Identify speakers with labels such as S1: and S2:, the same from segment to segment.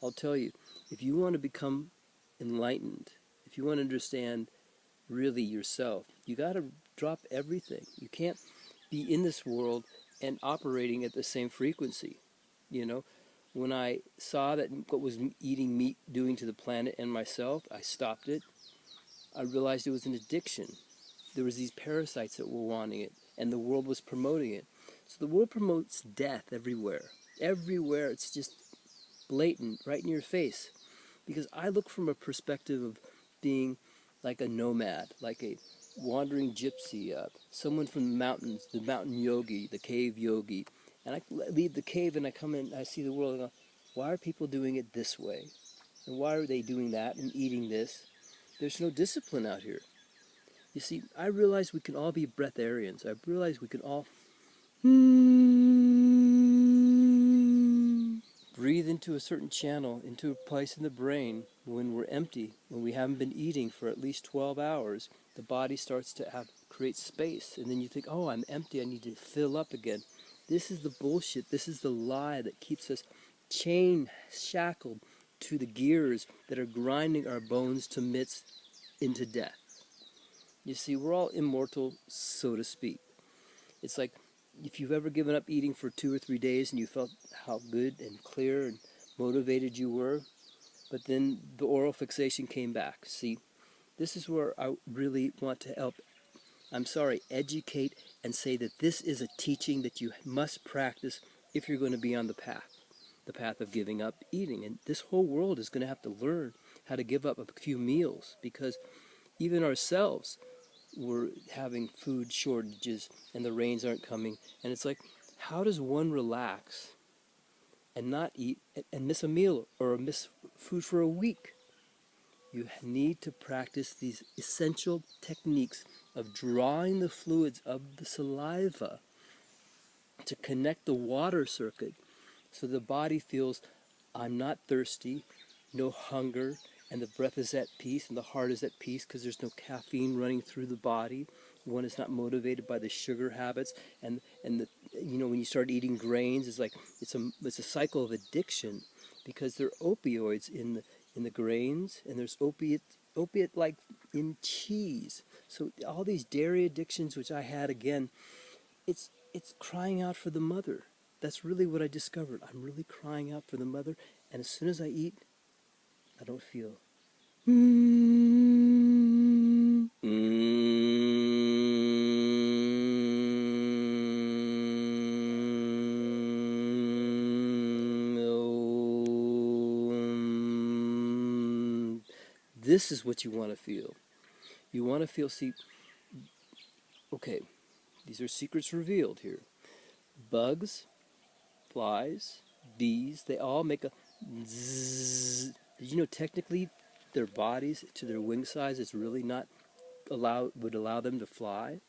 S1: I'll tell you, if you want to become enlightened, if you want to understand really yourself, you got to drop everything. You can't be in this world and operating at the same frequency. You know, when I saw that what was eating meat doing to the planet and myself, I stopped it. I realized it was an addiction. There was these parasites that were wanting it, and the world was promoting it. So the world promotes death everywhere. Everywhere, it's just blatant, right in your face. Because I look from a perspective of being like a nomad, like a wandering gypsy, someone from the mountains, the mountain yogi, the cave yogi. And I leave the cave and I come in, I see the world and I go, why are people doing it this way? And why are they doing that and eating this? There's no discipline out here. You see, I realize we can all be breatharians. I realize we can all breathe into a certain channel, into a place in the brain. When we're empty, when we haven't been eating for at least 12 hours, the body starts to create space. And then you think, oh, I'm empty, I need to fill up again. This is the bullshit. This is the lie that keeps us shackled to the gears that are grinding our bones to mitts into death. You see, we're all immortal, so to speak. It's like if you've ever given up eating for 2 or 3 days and you felt how good and clear and motivated you were, but then the oral fixation came back. See, this is where I really want to help, educate and say that this is a teaching that you must practice if you're going to be on the path of giving up eating. And this whole world is going to have to learn how to give up a few meals, because even ourselves, we're having food shortages and the rains aren't coming. And it's like, how does one relax and not eat and miss a meal or miss food for a week? You need to practice these essential techniques of drawing the fluids of the saliva to connect the water circuit so the body feels, I'm not thirsty, no hunger, and the breath is at peace and the heart is at peace because there's no caffeine running through the body. One is not motivated by the sugar habits, and the, when you start eating grains, it's like it's a cycle of addiction, because there are opioids in the grains, and there's opiate like in cheese. So all these dairy addictions, which I had, again, it's crying out for the mother. That's really what I discovered. I'm really crying out for the mother, and as soon as I eat, I don't feel. This is what you want to feel. You want to feel, see, okay, these are secrets revealed here. Bugs, flies, bees, they all make a zzz. Did you know technically their bodies to their wing size is really not would allow them to fly?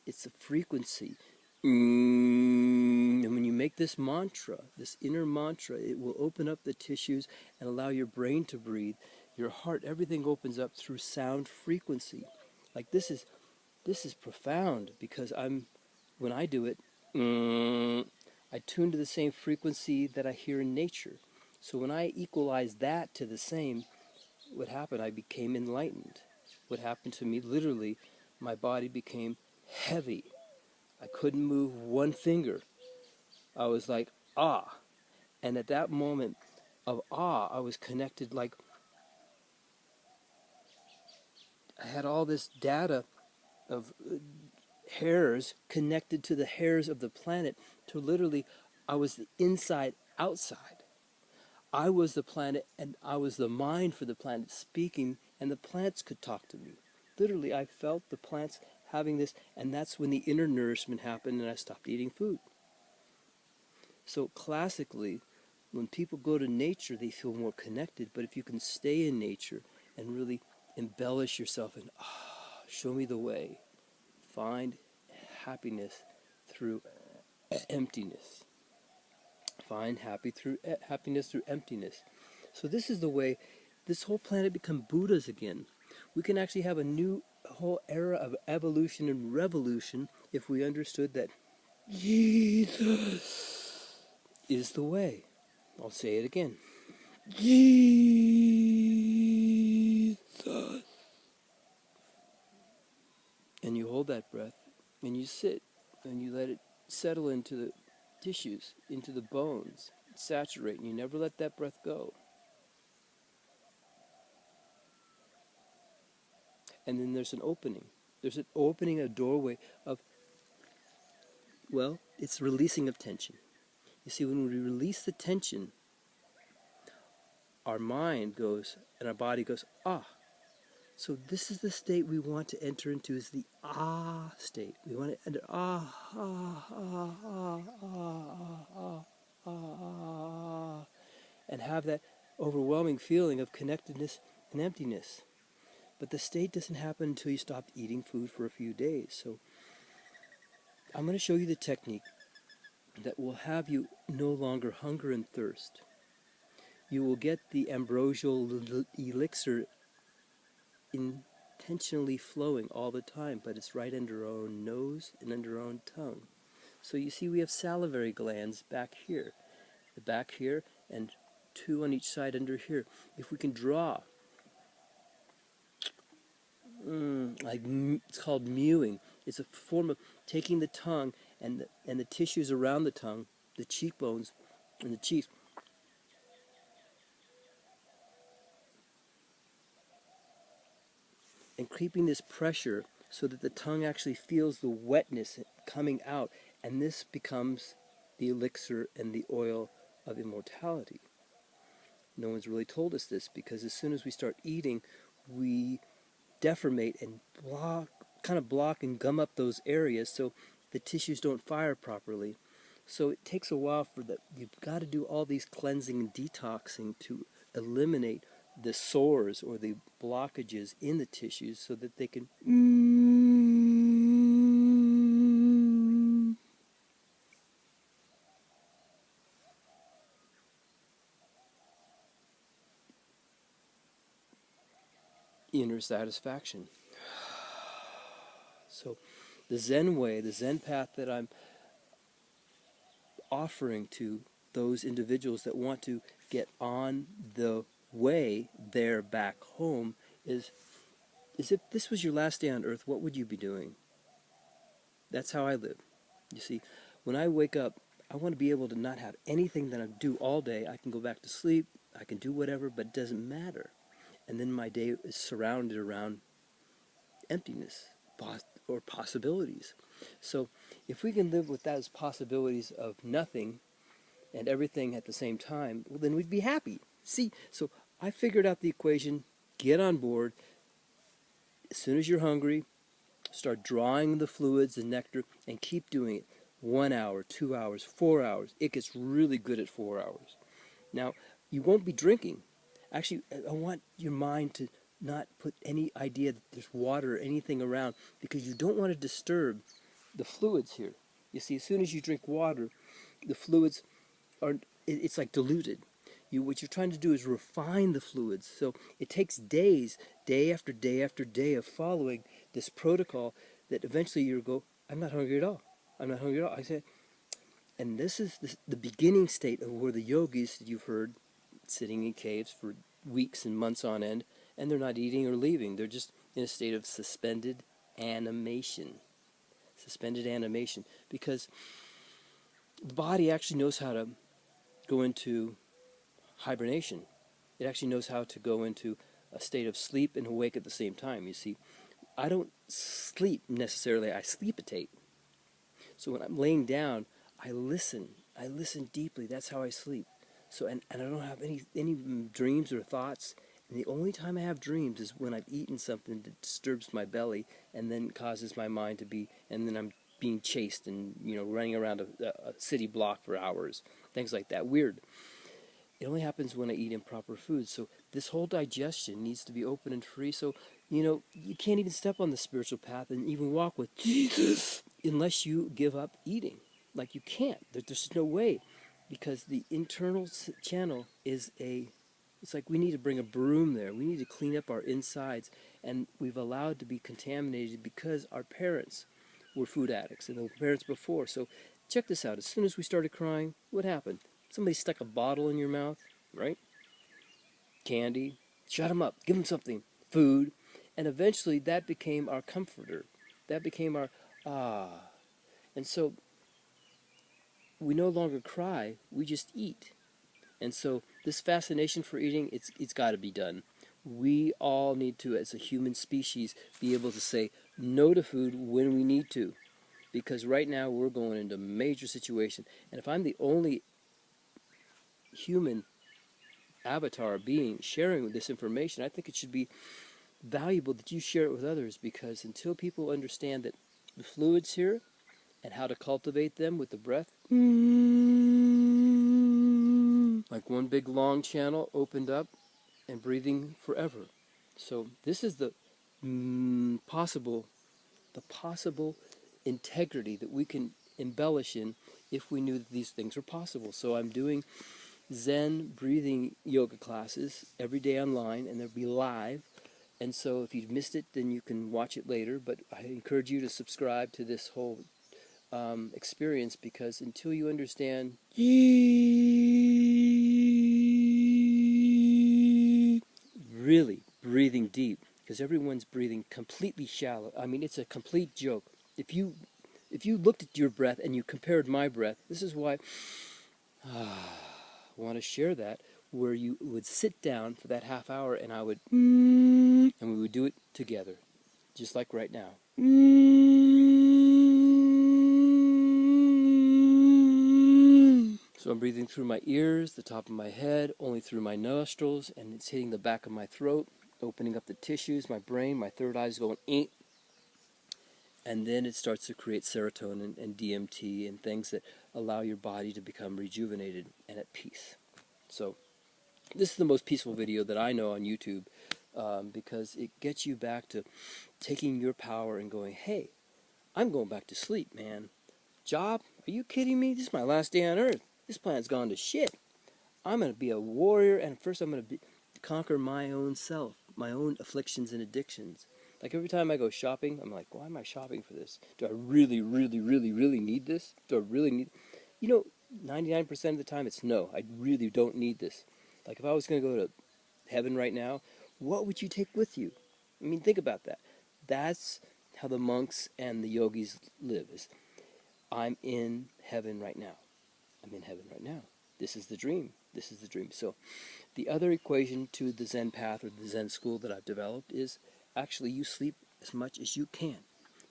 S1: It's a frequency. And when you make this mantra, this inner mantra, it will open up the tissues and allow your brain to breathe. Your heart, everything opens up through sound frequency. Like this is profound, because when I do it, I tune to the same frequency that I hear in nature. So when I equalize that to the same, what happened? I became enlightened. What happened to me? Literally, my body became heavy. I couldn't move one finger. I was like, ah. And at that moment of awe, I was connected, like I had all this data of hairs connected to the hairs of the planet, to literally, I was the inside outside. I was the planet, and I was the mind for the planet speaking, and the plants could talk to me. Literally, I felt the plants having this, and that's when the inner nourishment happened, and I stopped eating food. So classically, when people go to nature, they feel more connected. But if you can stay in nature and really embellish yourself and show me the way, find happiness through emptiness. Find happiness through emptiness. So this is the way this whole planet become Buddhas again. We can actually have a whole era of evolution and revolution if we understood that Jesus is the way. I'll say it again. Jesus. And you hold that breath, and you sit, and you let it settle into the tissues, into the bones, saturate, and you never let that breath go. And then there's an opening. There's an opening, a doorway of, well, it's releasing of tension. You see, when we release the tension, our mind goes and our body goes, ah. So this is the state we want to enter into, is the ah state. We want to enter and have that overwhelming feeling of connectedness and emptiness. But the state doesn't happen until you stop eating food for a few days. So I'm going to show you the technique that will have you no longer hunger and thirst. You will get the ambrosial elixir intentionally flowing all the time, but it's right under our own nose and under our own tongue. So you see we have salivary glands back here, and two on each side under here. If we can draw, it's called mewing. It's a form of taking the tongue and the tissues around the tongue, the cheekbones and the cheeks, and creeping this pressure so that the tongue actually feels the wetness coming out, and this becomes the elixir and the oil of immortality. No one's really told us this, because as soon as we start eating, we deformate and block and gum up those areas so the tissues don't fire properly. So it takes a while for that. You've got to do all these cleansing and detoxing to eliminate the sores or the blockages in the tissues so that they can inner satisfaction. So the Zen way, the Zen path that I'm offering to those individuals that want to get on the way there back home is if this was your last day on earth, what would you be doing? That's how I live. You see, when I wake up, I want to be able to not have anything that I do all day. I can go back to sleep, I can do whatever, but it doesn't matter. And then my day is surrounded around emptiness or possibilities. So if we can live with those possibilities of nothing and everything at the same time, well, then we'd be happy. See, so I figured out the equation. Get on board. As soon as you're hungry, start drawing the fluids, the nectar, and keep doing it. 1 hour, 2 hours, 4 hours. It gets really good at 4 hours. Now, you won't be drinking. Actually, I want your mind to not put any idea that there's water or anything around, because you don't want to disturb the fluids here. You see, as soon as you drink water, the fluids it's like diluted. What you're trying to do is refine the fluids. So it takes days, day after day after day of following this protocol, that eventually you go, I'm not hungry at all. I'm not hungry at all. I said, and this is the beginning state of where the yogis that you've heard sitting in caves for weeks and months on end, and they're not eating or leaving. They're just in a state of suspended animation. Suspended animation, because the body actually knows how to go into hibernation. It actually knows how to go into a state of sleep and awake at the same time. You see, I don't sleep necessarily, I sleepitate. So when I'm laying down, I listen deeply. That's how I sleep. So and I don't have any dreams or thoughts. And the only time I have dreams is when I've eaten something that disturbs my belly and then causes my mind to be, and then I'm being chased and running around a city block for hours, things like that. Weird. It only happens when I eat improper food. So this whole digestion needs to be open and free. So, you can't even step on the spiritual path and even walk with Jesus unless you give up eating. Like, you can't. There's no way. Because the internal channel it's like we need to bring a broom there. We need to clean up our insides. And we've allowed to be contaminated because our parents were food addicts and the parents before. So check this out. As soon as we started crying, what happened? Somebody stuck a bottle in your mouth, right? candy, shut them up, give them something, food, and eventually that became our comforter. That became our ah. And so we no longer cry, we just eat. And so this fascination for eating, it's got to be done. We all need to, as a human species, be able to say no to food when we need to. Because right now we're going into a major situation. And if I'm the only human avatar being sharing this information, I think it should be valuable that you share it with others, because until people understand that the fluids here and how to cultivate them with the breath, like one big long channel opened up and breathing forever. So this is the possible integrity that we can embellish in if we knew that these things were possible. So I'm doing Zen breathing yoga classes every day online, and they'll be live. And so if you've missed it, then you can watch it later. But I encourage you to subscribe to this whole experience, because until you understand really breathing deep, because everyone's breathing completely shallow. I mean, it's a complete joke. If you looked at your breath and you compared my breath, this is why I want to share that, where you would sit down for that half hour and I would, and we would do it together, just like right now. So I'm breathing through my ears, the top of my head, only through my nostrils, and it's hitting the back of my throat, opening up the tissues, my brain, my third eye is going, and then it starts to create serotonin and DMT and things that allow your body to become rejuvenated and at peace. So this is the most peaceful video that I know on YouTube, because it gets you back to taking your power and going, hey, I'm going back to sleep, man. Job? Are you kidding me? This is my last day on earth. This planet's gone to shit. I'm going to be a warrior, and first I'm going to conquer my own self, my own afflictions and addictions. Like every time I go shopping, I'm like, why am I shopping for this? Do I really, really, really, really need this? Do I really need... 99% of the time it's no, I really don't need this. Like if I was going to go to heaven right now, what would you take with you? I mean, think about that. That's how the monks and the yogis live. Is I'm in heaven right now. I'm in heaven right now. This is the dream. This is the dream. So the other equation to the Zen path or the Zen school that I've developed is actually you sleep as much as you can.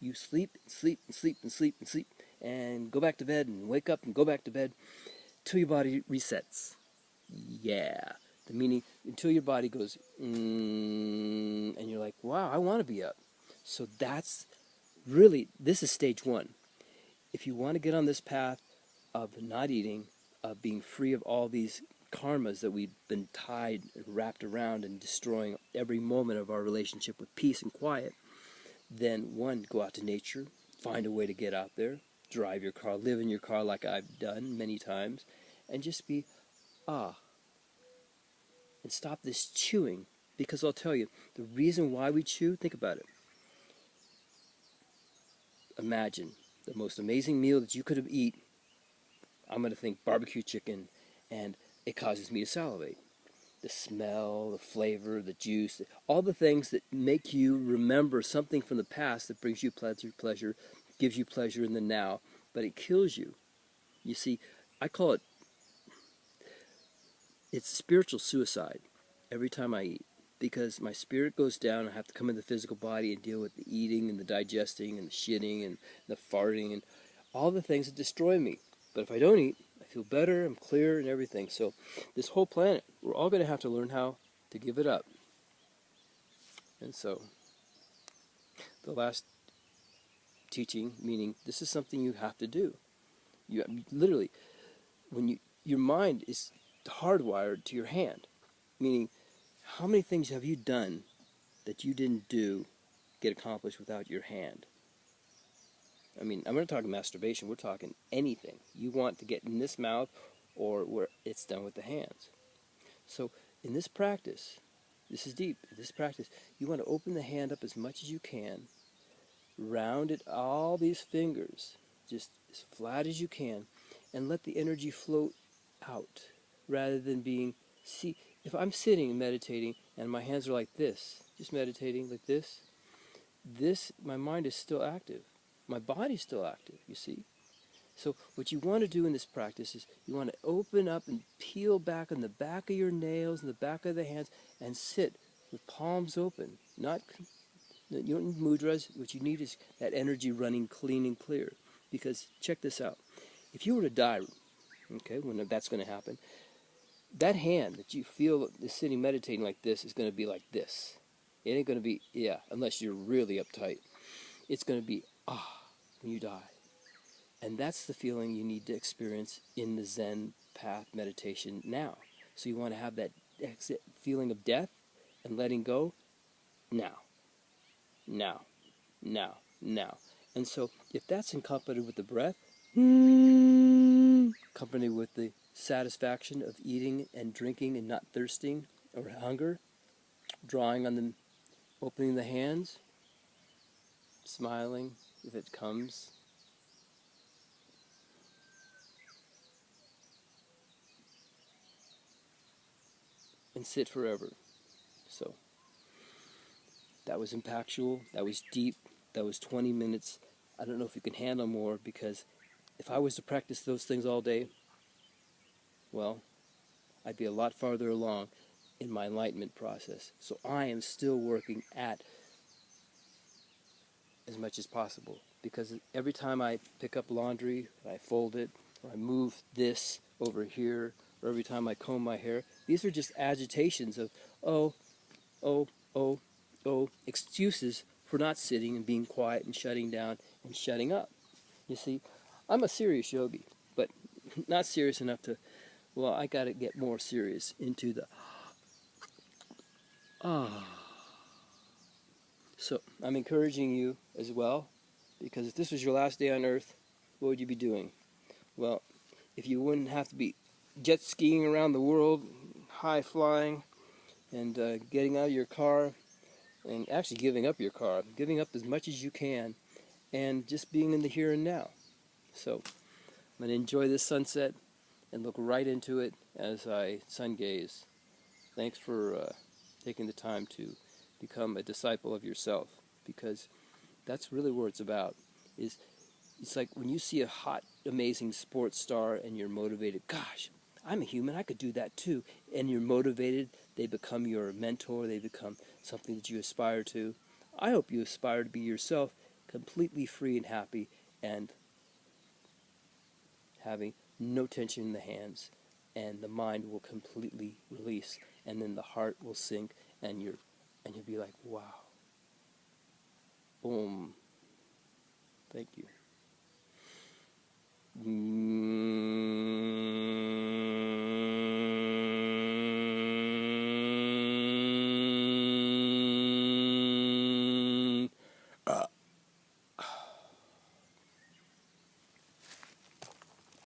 S1: You sleep and sleep and sleep and sleep and sleep and go back to bed and wake up and go back to bed till your body resets. Yeah. The meaning until your body goes, and you're like, wow, I want to be up. So that's really, this is stage one. If you want to get on this path of not eating, of being free of all these karmas that we've been tied and wrapped around and destroying every moment of our relationship with peace and quiet, then one, go out to nature, find a way to get out there, drive your car, live in your car like I've done many times, and just be, and stop this chewing. Because I'll tell you, the reason why we chew, think about it. Imagine the most amazing meal that you could have eaten. I'm going to think barbecue chicken, and it causes me to salivate. The smell, the flavor, the juice, all the things that make you remember something from the past that brings you pleasure, gives you pleasure in the now, but it kills you. You see, I call it, it's spiritual suicide every time I eat, because my spirit goes down. I have to come in the physical body and deal with the eating and the digesting and the shitting and the farting and all the things that destroy me. But if I don't eat, I feel better, I'm clear and everything. So this whole planet, we're all going to have to learn how to give it up. And so the last teaching, meaning this is something you have to do. You literally, when your mind is hardwired to your hand, meaning how many things have you done that you didn't get accomplished without your hand? I mean, I'm not talking masturbation, we're talking anything. You want to get in this mouth or where it's done with the hands. So in this practice, this is deep, in this practice, you want to open the hand up as much as you can, round it, all these fingers, just as flat as you can, and let the energy float out rather than being, see, if I'm sitting and meditating and my hands are like this, just meditating like this, my mind is still active. My body's still active, you see? So what you want to do in this practice is you want to open up and peel back on the back of your nails and the back of the hands and sit with palms open. You don't need mudras. What you need is that energy running clean and clear. Because check this out. If you were to die, okay, when that's going to happen, that hand that you feel is sitting meditating like this is going to be like this. It ain't going to be, unless you're really uptight. It's going to be, when you die. And that's the feeling you need to experience in the Zen path meditation now. So you want to have that feeling of death and letting go now. Now. Now. Now. And so if that's accompanied with the breath, accompanied with the satisfaction of eating and drinking and not thirsting or hunger, drawing on the, opening the hands, smiling if it comes, and sit forever. So that was impactful, that was deep, that was 20 minutes. I don't know if you can handle more, because if I was to practice those things all day, well, I'd be a lot farther along in my enlightenment process. So I am still working at as much as possible, because every time I pick up laundry, I fold it, or I move this over here, or every time I comb my hair, these are just agitations of, excuses for not sitting and being quiet and shutting down and shutting up. You see, I'm a serious yogi, but not serious enough to, well, I got to get more serious into the So I'm encouraging you as well, because if this was your last day on earth, what would you be doing? Well, if you wouldn't have to be jet skiing around the world, high flying, and getting out of your car, and actually giving up your car, giving up as much as you can, and just being in the here and now. So I'm going to enjoy this sunset and look right into it as I sun gaze. Thanks for taking the time to become a disciple of yourself, because that's really what it's about. It's like when you see a hot, amazing sports star and you're motivated, gosh, I'm a human, I could do that too. And you're motivated, they become your mentor, they become something that you aspire to. I hope you aspire to be yourself, completely free and happy, and having no tension in the hands, and the mind will completely release, and then the heart will sink, and you'll be like, wow. Boom. Thank you.